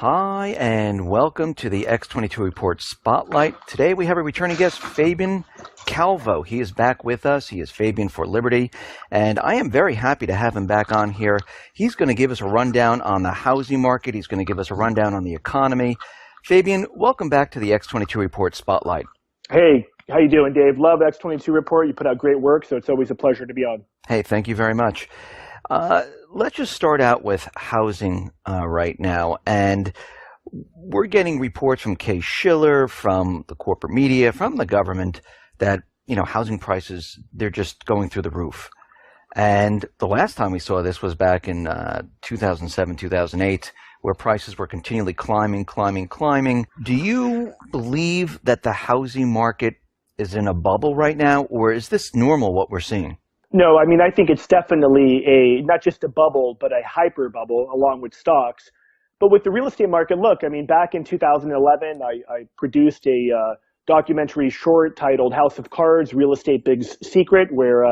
Hi, and welcome to the X22 Report Spotlight. Today we have a returning guest, Fabian Calvo. He is back with us. He is Fabian for Liberty, and I am very happy to have him back on here. He's going to give us a rundown on the housing market. He's going to give us a rundown on the economy. Fabian, welcome back to the X22 Report Spotlight. Hey, how you doing, Dave? Love X22 Report. You put out great work, so it's always a pleasure to be on. Hey, thank you very much. Let's just start out with housing right now. And we're getting reports from Case-Shiller, from the corporate media, from the government that, housing prices, they're just going through the roof. And the last time we saw this was back in 2007, 2008, where prices were continually climbing. Do you believe that the housing market is in a bubble right now, or is this normal what we're seeing? No, I think it's definitely not just a bubble, but a hyper bubble along with stocks. But with the real estate market, look, back in 2011, I produced a documentary short titled House of Cards, Real Estate Big Secret, where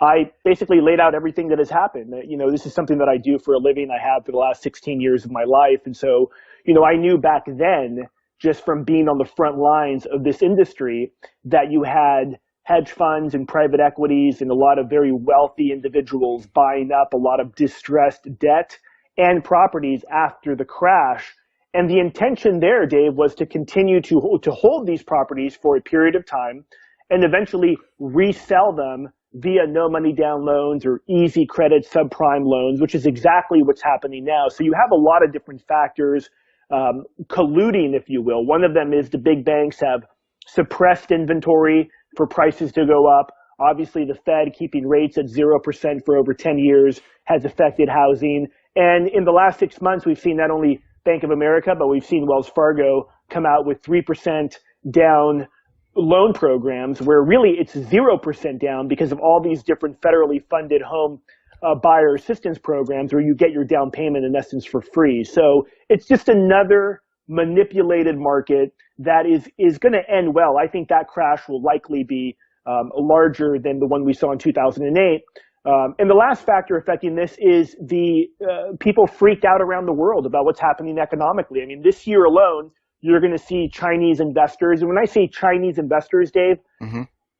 I basically laid out everything that has happened. This is something that I do for a living. I have for the last 16 years of my life. And so, I knew back then, just from being on the front lines of this industry, that you had hedge funds and private equities and a lot of very wealthy individuals buying up a lot of distressed debt and properties after the crash. And the intention there, Dave, was to continue to hold these properties for a period of time and eventually resell them via no money down loans or easy credit subprime loans, which is exactly what's happening now. So you have a lot of different factors colluding, if you will. One of them is the big banks have suppressed inventory for prices to go up. Obviously, the Fed keeping rates at 0% for over 10 years has affected housing. And in the last 6 months, we've seen not only Bank of America, but we've seen Wells Fargo come out with 3% down loan programs, where really it's 0% down because of all these different federally funded home buyer assistance programs where you get your down payment in essence for free. So it's just another manipulated market that is going to end well. I think that crash will likely be larger than the one we saw in 2008. And the last factor affecting this is the people freaked out around the world about what's happening economically. This year alone, you're going to see Chinese investors. And when I say Chinese investors, Dave,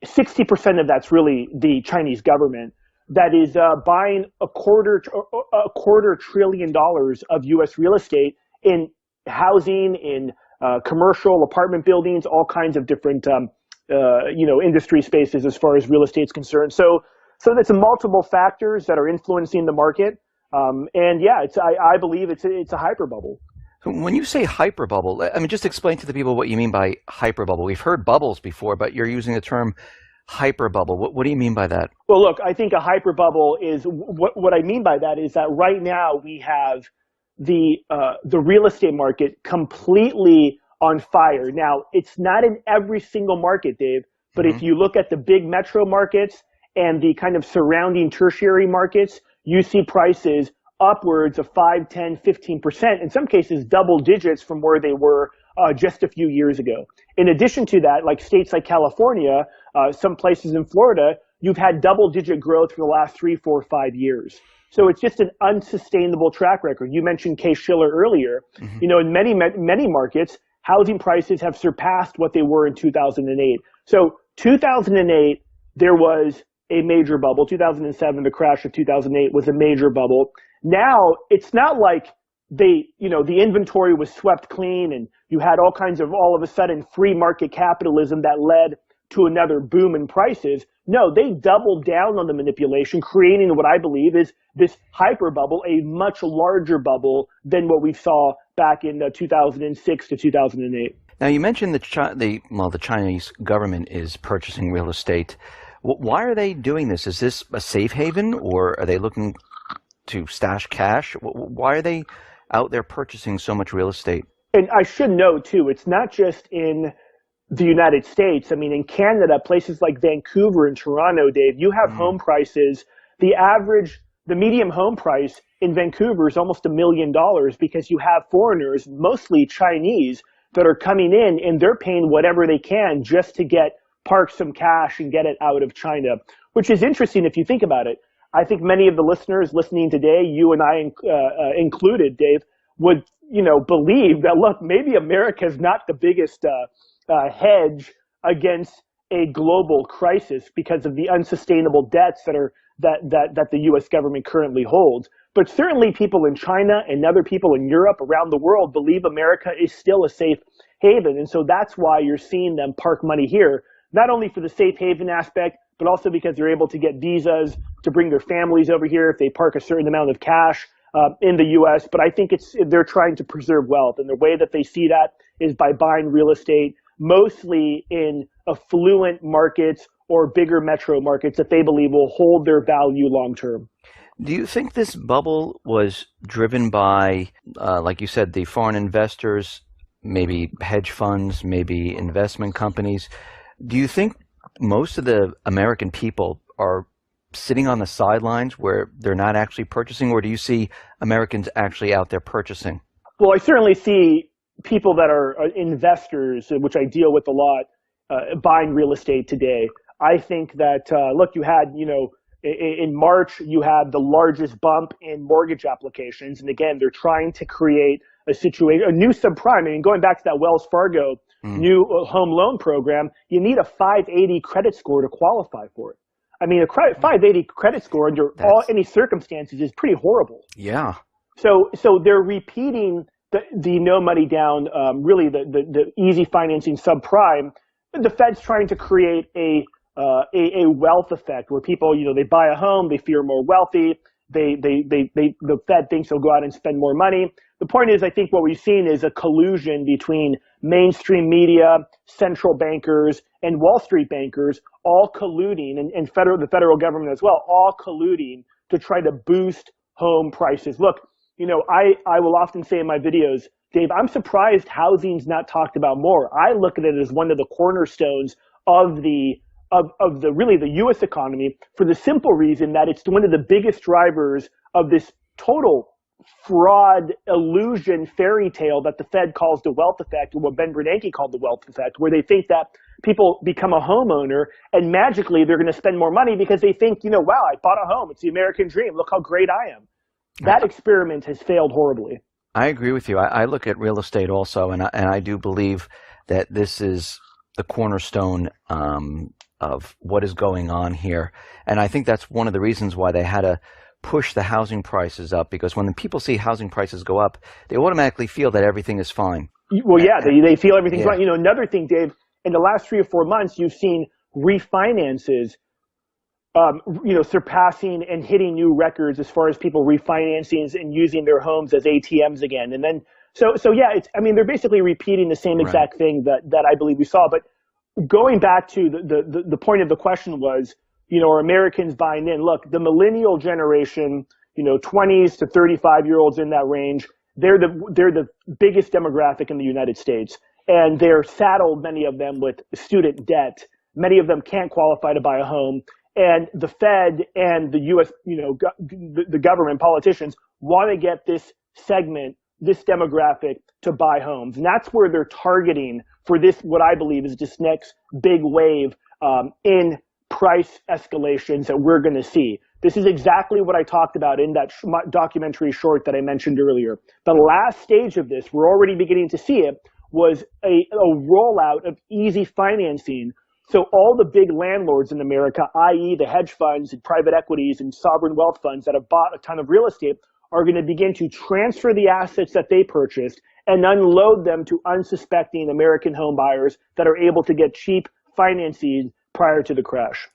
60% of that's really the Chinese government that is buying a quarter $2 trillion of U.S. real estate in housing, in commercial apartment buildings, all kinds of different, industry spaces as far as real estate's concerned. So that's multiple factors that are influencing the market. And yeah, I believe it's a hyper bubble. So when you say hyper bubble, just explain to the people what you mean by hyper bubble. We've heard bubbles before, but you're using the term hyper bubble. What do you mean by that? Well, look, I think a hyper bubble is what I mean by that is that right now we have the real estate market completely on fire. Now, it's not in every single market, Dave, but if you look at the big metro markets and the kind of surrounding tertiary markets, you see prices upwards of 5, 10, 15%, in some cases double digits from where they were just a few years ago. In addition to that, like states like California, some places in Florida, you've had double-digit growth for the last 3, 4, 5 years. So it's just an unsustainable track record. You mentioned Case-Shiller earlier. In many markets, housing prices have surpassed what they were in 2008. So 2008, there was a major bubble. 2007, the crash of 2008 was a major bubble. Now, it's not like the inventory was swept clean and you had all of a sudden free market capitalism that led to another boom in prices. No, they doubled down on the manipulation, creating what I believe is this hyper bubble, a much larger bubble than what we saw back in 2006 to 2008. Now, you mentioned the Chinese government is purchasing real estate. Why are they doing this? Is this a safe haven, or are they looking to stash cash? Why are they out there purchasing so much real estate? And I should know, too, it's not just in the United States. In Canada, places like Vancouver and Toronto, Dave, you have home prices. The medium home price in Vancouver is almost $1 million because you have foreigners, mostly Chinese, that are coming in and they're paying whatever they can just to park some cash and get it out of China, which is interesting if you think about it. I think many of the listeners listening today, you and I included, Dave, would, believe that, look, maybe America is not the biggest hedge against a global crisis because of the unsustainable debts that the U.S. government currently holds. But certainly people in China and other people in Europe, around the world, believe America is still a safe haven. And so that's why you're seeing them park money here, not only for the safe haven aspect, but also because they're able to get visas to bring their families over here if they park a certain amount of cash in the U.S. But I think they're trying to preserve wealth. And the way that they see that is by buying real estate, mostly in affluent markets or bigger metro markets that they believe will hold their value long term. Do you think this bubble was driven by, like you said, the foreign investors, maybe hedge funds, maybe investment companies? Do you think most of the American people are sitting on the sidelines where they're not actually purchasing, or do you see Americans actually out there purchasing? Well, I certainly see people that are investors, which I deal with a lot, buying real estate today. I think that, look, you had, in March, you had the largest bump in mortgage applications. And again, they're trying to create a situation, a new subprime. I mean, going back to that Wells Fargo new home loan program, you need a 580 credit score to qualify for it. I mean, a 580 credit score under any circumstances is pretty horrible. Yeah. So they're repeating the no money down, really the easy financing subprime. The Fed's trying to create a wealth effect where people, they buy a home, they feel more wealthy. The Fed thinks they'll go out and spend more money. The point is, I think what we've seen is a collusion between mainstream media, central bankers, and Wall Street bankers, all colluding, and the federal government as well, all colluding to try to boost home prices. Look, I will often say in my videos, Dave, I'm surprised housing's not talked about more. I look at it as one of the cornerstones of the U.S. economy, for the simple reason that it's one of the biggest drivers of this total fraud, illusion, fairy tale that the Fed calls the wealth effect, or what Ben Bernanke called the wealth effect, where they think that people become a homeowner and magically they're going to spend more money because they think, wow, I bought a home. It's the American dream. Look how great I am. That experiment has failed horribly. I agree with you. I look at real estate also, and I do believe that this is the cornerstone of what is going on here. And I think that's one of the reasons why they had to push the housing prices up, because when the people see housing prices go up, they automatically feel that everything is fine. Well, yeah, they feel everything's fine. Another thing, Dave, in the last 3 or 4 months, you've seen refinances, surpassing and hitting new records as far as people refinancing and using their homes as ATMs again. And then, so yeah, they're basically repeating the same exact thing that I believe we saw. But going back to the point of the question was, are Americans buying in? Look, the millennial generation, 20s to 35-year-olds in that range, they're the biggest demographic in the United States. And they're saddled, many of them, with student debt. Many of them can't qualify to buy a home. And the Fed and the U.S., the government, politicians want to get this segment, this demographic, to buy homes. And that's where they're targeting for this, what I believe is this next big wave in price escalations that we're going to see. This is exactly what I talked about in that documentary short that I mentioned earlier. The last stage of this, we're already beginning to see it, was a rollout of easy financing. So all the big landlords in America, i.e. the hedge funds and private equities and sovereign wealth funds that have bought a ton of real estate, are going to begin to transfer the assets that they purchased and unload them to unsuspecting American home buyers that are able to get cheap financing prior to the crash.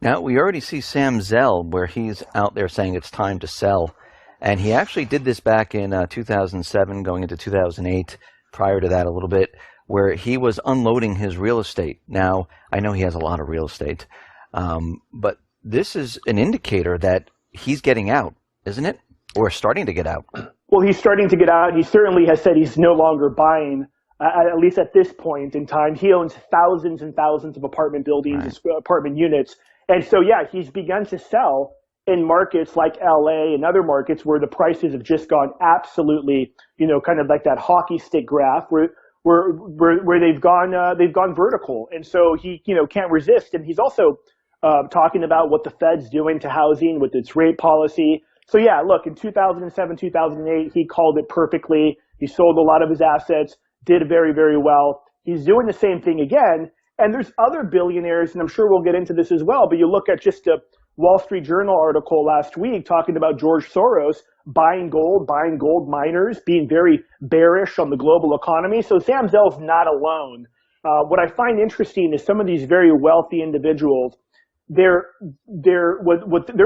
Now, we already see Sam Zell, where he's out there saying it's time to sell. And he actually did this back in 2007, going into 2008, prior to that a little bit, where he was unloading his real estate. Now, I know he has a lot of real estate, but this is an indicator that he's getting out, isn't it? Or starting to get out. Well, he's starting to get out. He certainly has said he's no longer buying, at least at this point in time. He owns thousands and thousands of apartment buildings, apartment units. And so, yeah, he's begun to sell in markets like LA and other markets where the prices have just gone absolutely, kind of like that hockey stick graph where they've gone vertical. And so he, can't resist. And he's also talking about what the Fed's doing to housing with its rate policy. So yeah, look, in 2007, 2008, he called it perfectly. He sold a lot of his assets, did very, very well. He's doing the same thing again. And there's other billionaires, and I'm sure we'll get into this as well, but you look at just a Wall Street Journal article last week talking about George Soros buying gold miners, being very bearish on the global economy. So Sam Zell's not alone. What I find interesting is some of these very wealthy individuals, their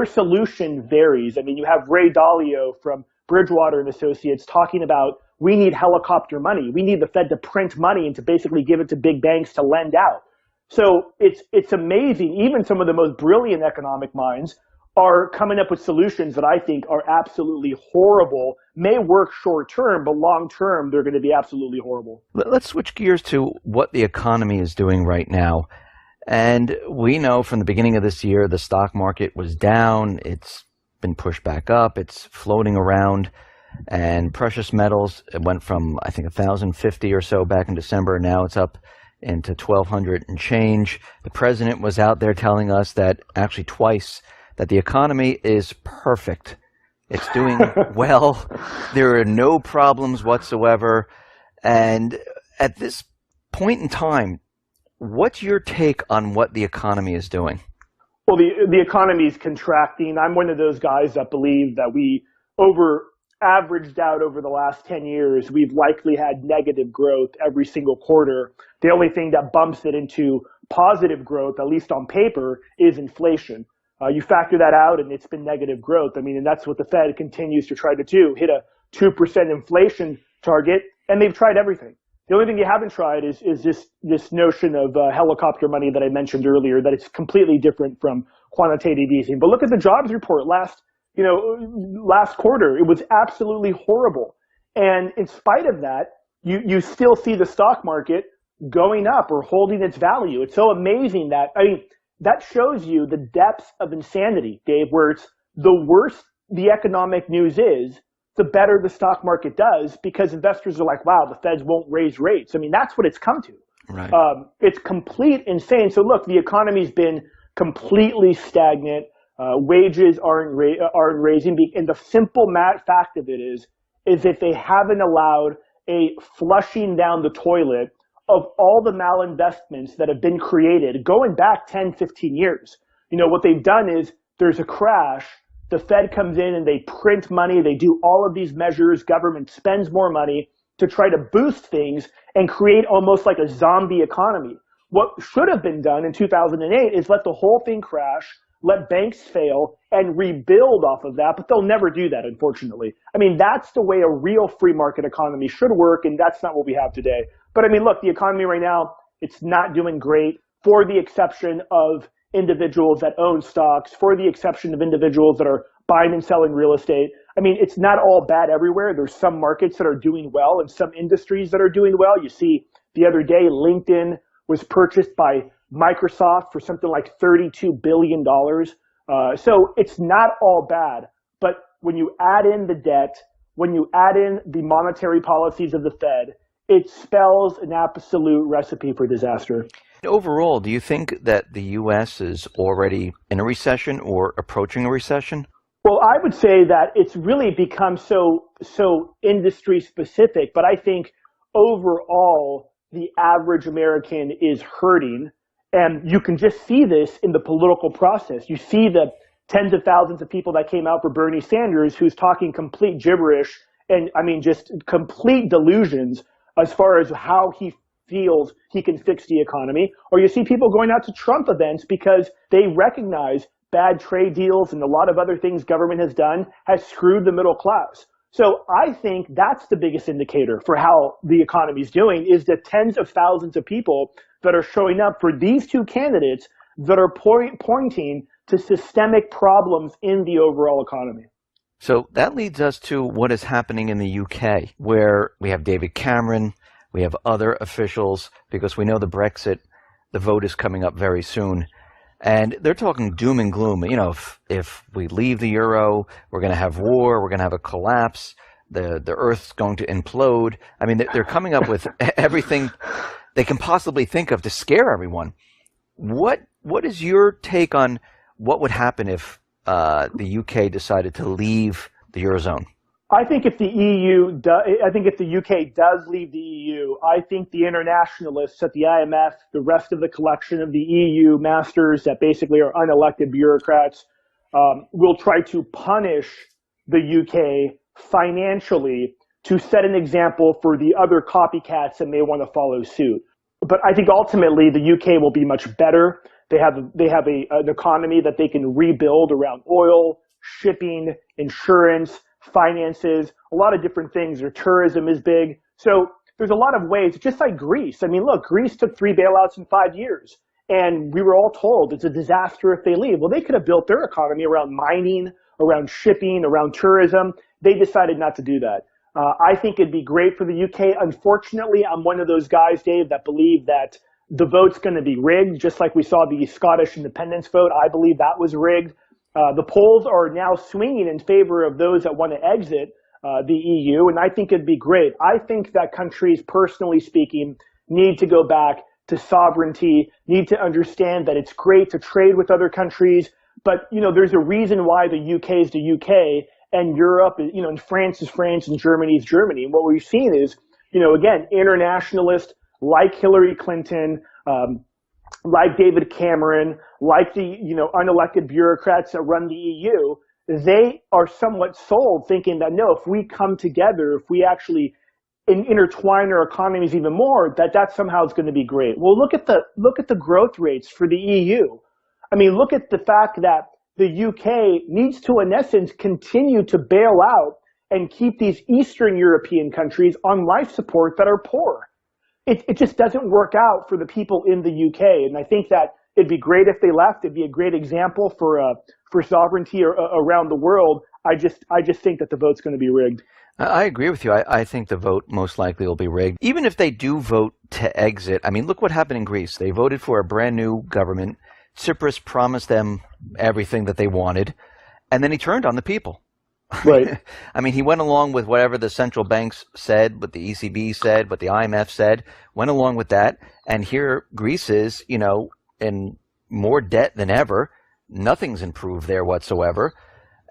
solution varies. I mean, you have Ray Dalio from Bridgewater and Associates talking about we need helicopter money. We need the Fed to print money and to basically give it to big banks to lend out. So it's amazing. Even some of the most brilliant economic minds are coming up with solutions that I think are absolutely horrible, may work short term, but long term, they're going to be absolutely horrible. Let's switch gears to what the economy is doing right now. And we know from the beginning of this year, the stock market was down. It's been pushed back up. It's floating around. And precious metals, it went from, I think, 1,050 or so back in December. Now it's up into 1,200 and change. The president was out there telling us that actually twice that the economy is perfect. It's doing well. There are no problems whatsoever. And at this point in time, what's your take on what the economy is doing? Well, the economy is contracting. I'm one of those guys that believe that we averaged out over the last 10 years, we've likely had negative growth every single quarter. The only thing that bumps it into positive growth, at least on paper, is inflation. You factor that out and it's been negative growth. I mean, and that's what the Fed continues to try to do, hit a 2% inflation target, and they've tried everything. The only thing you haven't tried is this notion of helicopter money that I mentioned earlier, that it's completely different from quantitative easing. But look at the jobs report last quarter. It was absolutely horrible. And in spite of that, you still see the stock market going up or holding its value. It's so amazing that shows you the depths of insanity, Dave, where it's the worse the economic news is, the better the stock market does, because investors are like, wow, the Feds won't raise rates. I mean, that's what it's come to. Right. It's complete insane. So look, the economy's been completely stagnant. Wages aren't raising. And the simple fact of it is that they haven't allowed a flushing down the toilet of all the malinvestments that have been created going back 10, 15 years. What they've done is there's a crash. The Fed comes in and they print money. They do all of these measures. Government spends more money to try to boost things and create almost like a zombie economy. What should have been done in 2008 is let the whole thing crash, let banks fail, and rebuild off of that, but they'll never do that, unfortunately. I mean, that's the way a real free market economy should work, and that's not what we have today. But I mean, look, the economy right now, it's not doing great, for the exception of individuals that own stocks, for the exception of individuals that are buying and selling real estate. I mean, it's not all bad everywhere. There's some markets that are doing well and some industries that are doing well. You see, the other day, LinkedIn was purchased by Microsoft for something like $32 billion. So it's not all bad. But when you add in the debt, when you add in the monetary policies of the Fed, it spells an absolute recipe for disaster. Overall, do you think that the U.S. is already in a recession or approaching a recession? Well, I would say that it's really become so industry specific, but I think overall the average American is hurting. And you can just see this in the political process. You see the tens of thousands of people that came out for Bernie Sanders, who's talking complete gibberish and, I mean, just complete delusions as far as how he feels he can fix the economy. Or you see people going out to Trump events because they recognize bad trade deals and a lot of other things government has done has screwed the middle class. So I think that's the biggest indicator for how the economy is doing, is the tens of thousands of people that are showing up for these two candidates that are pointing to systemic problems in the overall economy. So that leads us to what is happening in the UK, where we have David Cameron, we have other officials, because we know the vote is coming up very soon. And they're talking doom and gloom. If we leave the euro, we're going to have war, we're going to have a collapse, the Earth's going to implode. I mean, they're coming up with everything they can possibly think of to scare everyone. What is your take on what would happen if the UK decided to leave the Eurozone? I think if the UK does leave the EU, I think the internationalists at the IMF, the rest of the collection of the EU masters that basically are unelected bureaucrats, will try to punish the UK financially to set an example for the other copycats that may want to follow suit. But I think ultimately the UK will be much better. They have an economy that they can rebuild around oil, shipping, insurance, finances, a lot of different things. Their tourism is big. So there's a lot of ways, just like Greece. I mean, look, Greece took 3 bailouts in 5 years, and we were all told it's a disaster if they leave. Well, they could have built their economy around mining, around shipping, around tourism. They decided not to do that. I think it'd be great for the UK. Unfortunately, I'm one of those guys, Dave, that believe that the vote's going to be rigged, just like we saw the Scottish independence vote. I believe that was rigged. The polls are now swinging in favor of those that want to exit the EU, and I think it'd be great. I think that countries, personally speaking, need to go back to sovereignty, need to understand that it's great to trade with other countries, but, there's a reason why the UK is the UK, and Europe, and France is France, and Germany is Germany. And what we've seen is, again, internationalists like Hillary Clinton, like David Cameron, like the, unelected bureaucrats that run the EU, they are somewhat sold thinking that, no, if we come together, if we actually intertwine our economies even more, that somehow is going to be great. Well, look at the growth rates for the EU. I mean, look at the fact that the UK needs to, in essence, continue to bail out and keep these Eastern European countries on life support that are poor. It just doesn't work out for the people in the UK. And I think that it'd be great if they left. It'd be a great example for sovereignty around the world. I just think that the vote's going to be rigged. I agree with you. I think the vote most likely will be rigged. Even if they do vote to exit, I mean, look what happened in Greece. They voted for a brand new government. Tsipras promised them everything that they wanted, and then he turned on the people. Right. I mean, he went along with whatever the central banks said, what the ECB said, what the IMF said, went along with that. And here Greece is, in more debt than ever. Nothing's improved there whatsoever.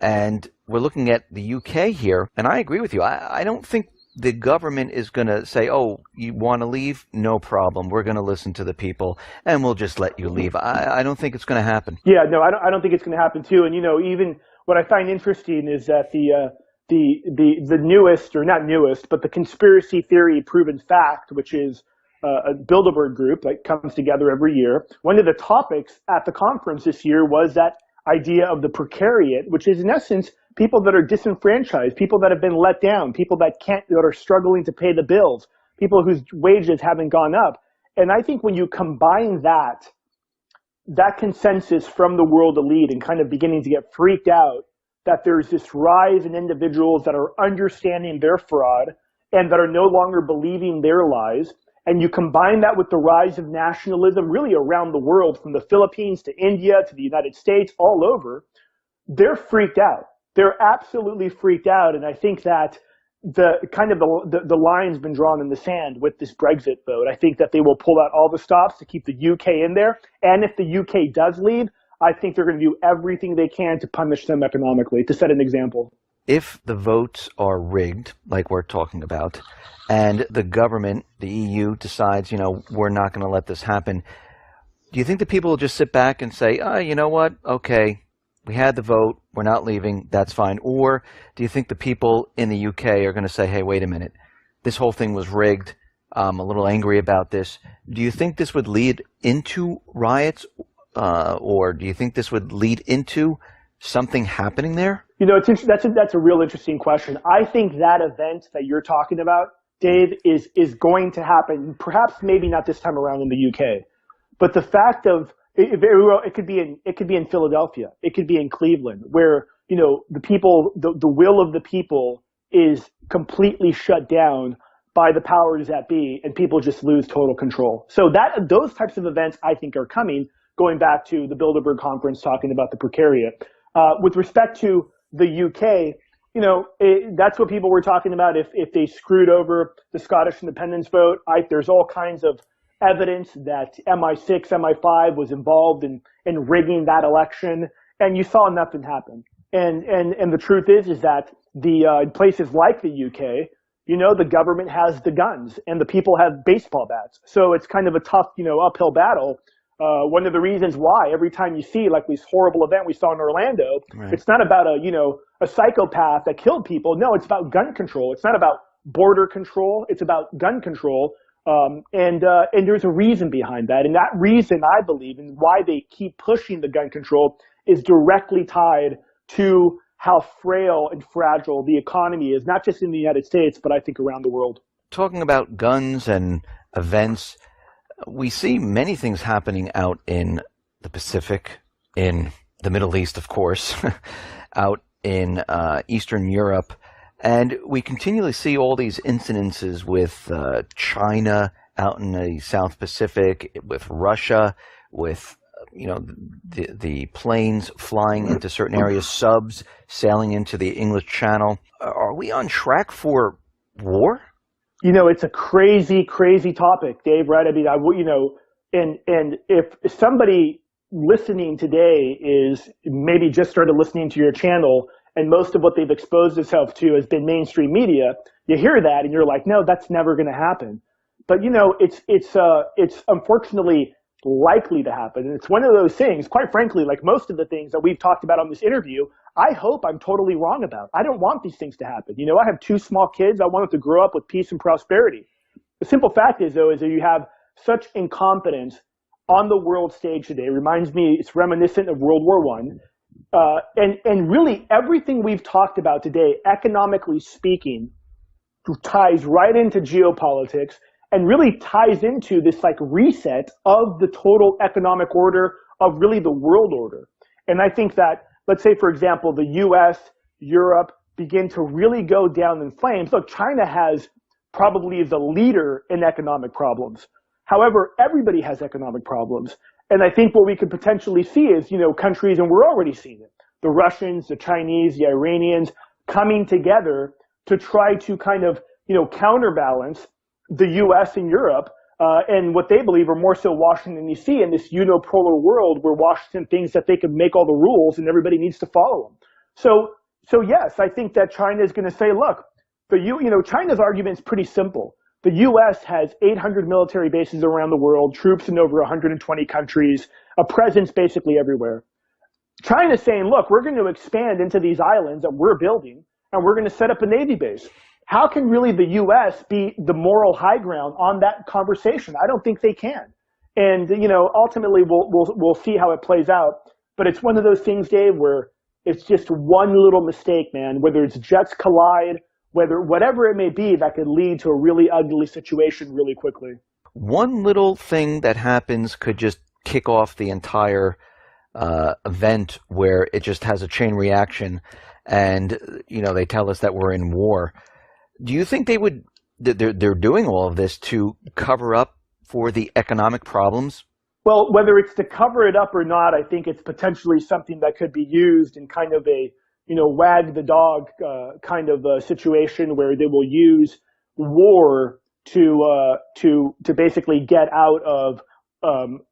And we're looking at the UK here, and I agree with you. I don't think the government is going to say, oh, you want to leave? No problem. We're going to listen to the people, and we'll just let you leave. I don't think it's going to happen. Yeah, no, I don't think it's going to happen, too. And, even what I find interesting is that the newest, or not newest, but the conspiracy theory proven fact, which is a Bilderberg group that comes together every year. One of the topics at the conference this year was that idea of the precariat, which is in essence people that are disenfranchised, people that have been let down, people that are struggling to pay the bills, people whose wages haven't gone up. And I think when you combine that consensus from the world elite and kind of beginning to get freaked out that there's this rise in individuals that are understanding their fraud and that are no longer believing their lies, and you combine that with the rise of nationalism really around the world, from the Philippines to India to the United States, all over, they're freaked out. They're absolutely freaked out. And I think that the line's been drawn in the sand with this Brexit vote. I think that they will pull out all the stops to keep the UK in there. And if the UK does leave, I think they're going to do everything they can to punish them economically, to set an example. If the votes are rigged, like we're talking about, and the government, the EU, decides, we're not going to let this happen, do you think the people will just sit back and say, oh, you know what? Okay, we had the vote. We're not leaving. That's fine. Or do you think the people in the UK are going to say, hey, wait a minute. This whole thing was rigged. I'm a little angry about this. Do you think this would lead into riots? Or do you think this would lead into something happening there? That's a real interesting question. I think that event that you're talking about, Dave, is going to happen. Perhaps maybe not this time around in the UK, but the fact of it very well, it could be in Philadelphia, it could be in Cleveland, where the people, the will of the people is completely shut down by the powers that be, and people just lose total control. So those types of events, I think, are coming. Going back to the Bilderberg conference, talking about the precariat. With respect to the UK, that's what people were talking about. If they screwed over the Scottish independence vote, there's all kinds of evidence that MI6, MI5 was involved in rigging that election. and you saw nothing happen. And the truth is that the places like the UK, the government has the guns and the people have baseball bats. So it's kind of a tough, uphill battle. One of the reasons why every time you see like this horrible event we saw in Orlando, Right. it's not about a psychopath that killed people. No, it's about gun control. It's not about border control. It's about gun control. And there's a reason behind that. And that reason, I believe, and why they keep pushing the gun control is directly tied to how frail and fragile the economy is, not just in the United States, but I think around the world. Talking about guns and events, we see many things happening out in the Pacific, in the Middle East, of course, out in Eastern Europe. And we continually see all these incidences with China out in the South Pacific, with Russia, with the planes flying into certain areas, subs sailing into the English Channel. Are we on track for war? It's a crazy, crazy topic, Dave, right? I mean, and if somebody listening today is maybe just started listening to your channel and most of what they've exposed themselves to has been mainstream media, you hear that and you're like, no, that's never going to happen. But, it's unfortunately likely to happen. And it's one of those things, quite frankly, like most of the things that we've talked about on this interview, I hope I'm totally wrong about. I don't want these things to happen. I have 2 small kids. I want them to grow up with peace and prosperity. The simple fact is, though, is that you have such incompetence on the world stage today. It reminds me, it's reminiscent of World War I. And really everything we've talked about today, economically speaking, ties right into geopolitics and really ties into this like reset of the total economic order of really the world order. And I think that, let's say, for example, the US, Europe begin to really go down in flames. Look, China has probably the leader in economic problems. However, everybody has economic problems. And I think what we could potentially see is, countries, and we're already seeing it, the Russians, the Chinese, the Iranians coming together to try to kind of, counterbalance the US and Europe and what they believe are more so Washington, D.C. in this unipolar world where Washington thinks that they can make all the rules and everybody needs to follow them. So yes, I think that China is going to say, look, China's argument is pretty simple. The U.S. has 800 military bases around the world, troops in over 120 countries, a presence basically everywhere. China's saying, look, we're going to expand into these islands that we're building, and we're going to set up a Navy base. How can really the U.S. be the moral high ground on that conversation? I don't think they can. And, ultimately we'll see how it plays out. But it's one of those things, Dave, where it's just one little mistake, man, whether it's jets collide, whatever it may be, that could lead to a really ugly situation really quickly. One little thing that happens could just kick off the entire event where it just has a chain reaction and, they tell us that we're in war. Do you think they're doing all of this to cover up for the economic problems? Well, whether it's to cover it up or not, I think it's potentially something that could be used in kind of a, wag the dog kind of a situation where they will use war to basically get out of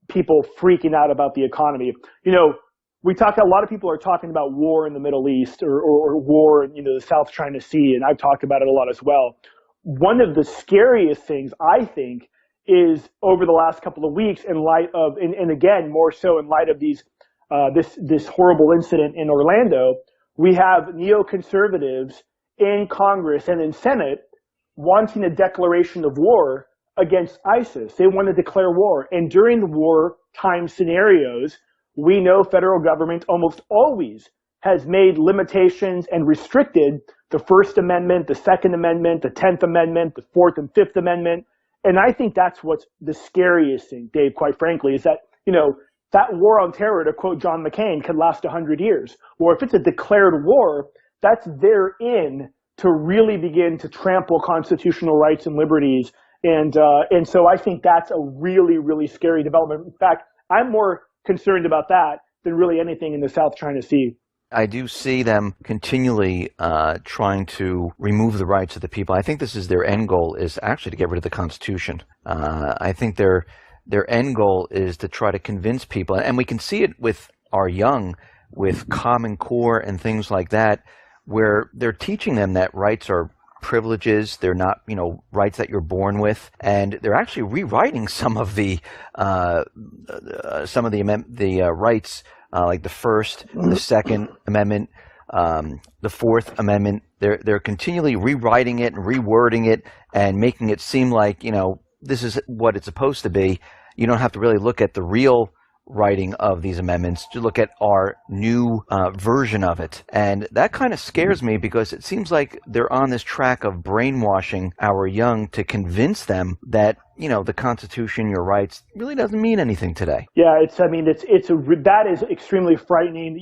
people freaking out about the economy. A lot of people are talking about war in the Middle East or war in the South China Sea, and I've talked about it a lot as well. One of the scariest things, I think, is over the last couple of weeks in light of, and again, more so in light of this horrible incident in Orlando, we have neoconservatives in Congress and in Senate wanting a declaration of war against ISIS. They want to declare war. And during the wartime scenarios, we know federal government almost always has made limitations and restricted the First Amendment, the Second Amendment, the 10th Amendment, the Fourth and Fifth Amendment. And I think that's what's the scariest thing, Dave, quite frankly, is that, that war on terror, to quote John McCain, could last 100 years. Or if it's a declared war, that's therein to really begin to trample constitutional rights and liberties. And so I think that's a really, really scary development. In fact, I'm more concerned about that than really anything in the South China Sea. I do see them continually trying to remove the rights of the people. I think this is their end goal, is actually to get rid of the Constitution. I think their end goal is to try to convince people, and we can see it with our young, with Common Core and things like that, where they're teaching them that rights are privileges. They're not, rights that you're born with, and they're actually rewriting some of the rights, like the First, the Second Amendment, the Fourth Amendment. They're continually rewriting it and rewording it and making it seem like this is what it's supposed to be. You don't have to really look at the real writing of these amendments to look at our new version of it. And that kind of scares me, because it seems like they're on this track of brainwashing our young to convince them that, the Constitution, your rights, really doesn't mean anything today. Yeah, that is extremely frightening.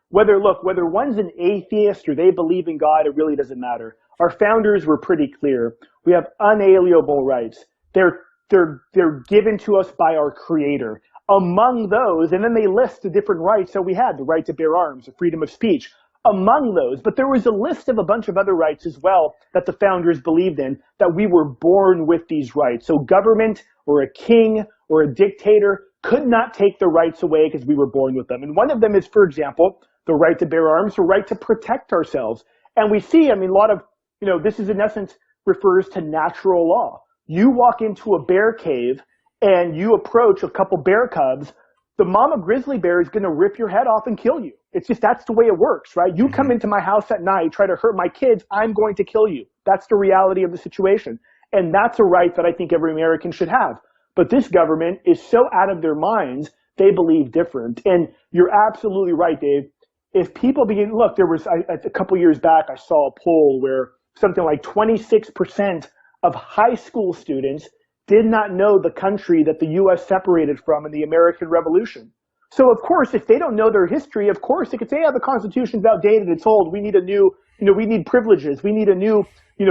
Whether one's an atheist or they believe in God, it really doesn't matter. Our founders were pretty clear. We have unalienable rights. They're given to us by our Creator. Among those, and then they list the different rights that we had: the right to bear arms, the freedom of speech, among those. But there was a list of a bunch of other rights as well that the founders believed in, that we were born with these rights. So government or a king or a dictator could not take the rights away because we were born with them. And one of them is, for example, the right to bear arms, the right to protect ourselves. And we see, a lot of, this is in essence refers to natural law. You walk into a bear cave and you approach a couple bear cubs, the mama grizzly bear is going to rip your head off and kill you. It's just, that's the way it works, right? You come into my house at night, try to hurt my kids, I'm going to kill you. That's the reality of the situation. And that's a right that I think every American should have. But this government is so out of their minds, they believe different. And you're absolutely right, Dave. If people begin, look, there was, a couple years back, I saw a poll where something like 26% of high school students did not know the country that the U.S. separated from in the American Revolution. So, of course, if they don't know their history, of course, they could say, the Constitution's outdated, it's old, we need a new, we need privileges, we need a new,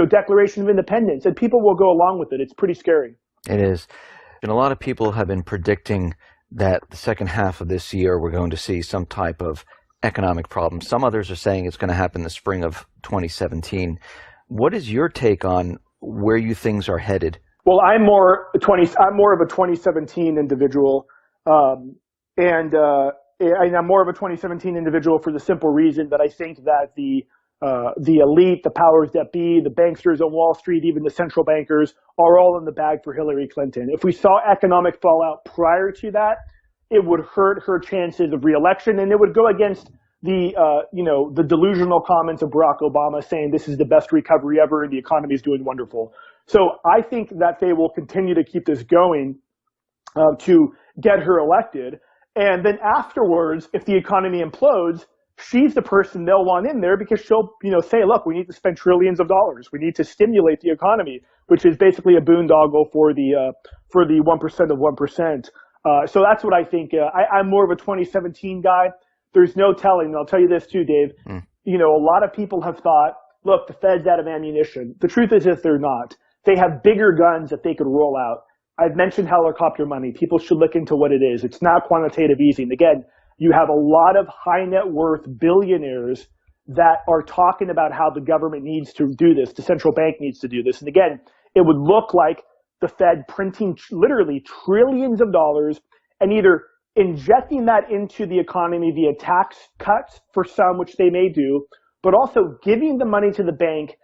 Declaration of Independence, and people will go along with it. It's pretty scary. It is. And a lot of people have been predicting that the second half of this year we're going to see some type of economic problem. Some others are saying it's going to happen the spring of 2017. What is your take on where you things are headed? Well, I'm more of a 2017 individual, and I'm more of a 2017 individual for the simple reason that I think that the elite, the powers that be, the banksters on Wall Street, even the central bankers, are all in the bag for Hillary Clinton. If we saw economic fallout prior to that, it would hurt her chances of reelection, and it would go against the delusional comments of Barack Obama saying this is the best recovery ever and the economy is doing wonderful. So I think that they will continue to keep this going to get her elected. And then afterwards, if the economy implodes, she's the person they'll want in there because she'll, say, look, we need to spend trillions of dollars. We need to stimulate the economy, which is basically a boondoggle for the 1% of 1%. So that's what I think. I'm more of a 2017 guy. There's no telling. And I'll tell you this too, Dave. A lot of people have thought, look, the Fed's out of ammunition. The truth is they're not. They have bigger guns that they could roll out. I've mentioned helicopter money. People should look into what it is. It's not quantitative easing. Again, you have a lot of high net worth billionaires that are talking about how the government needs to do this. The central bank needs to do this. And again, it would look like the Fed printing literally trillions of dollars and either injecting that into the economy via tax cuts for some, which they may do, but also giving the money to the bank,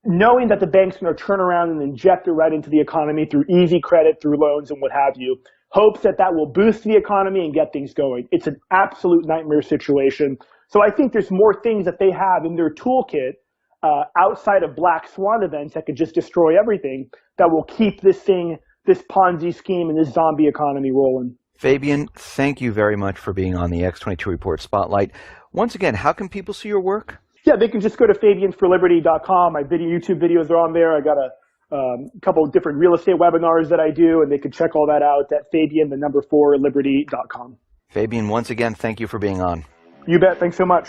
knowing that the bank's going to turn around and inject it right into the economy through easy credit, through loans and what have you, hopes that that will boost the economy and get things going. It's an absolute nightmare situation. So I think there's more things that they have in their toolkit outside of black swan events that could just destroy everything that will keep this Ponzi scheme and this zombie economy rolling. Fabian, thank you very much for being on the X22 Report Spotlight. Once again, how can people see your work? Yeah, they can just go to fabianforliberty.com. My YouTube videos are on there. I got a couple of different real estate webinars that I do, and they can check all that out at fabian4liberty.com. Fabian, once again, thank you for being on. You bet. Thanks so much.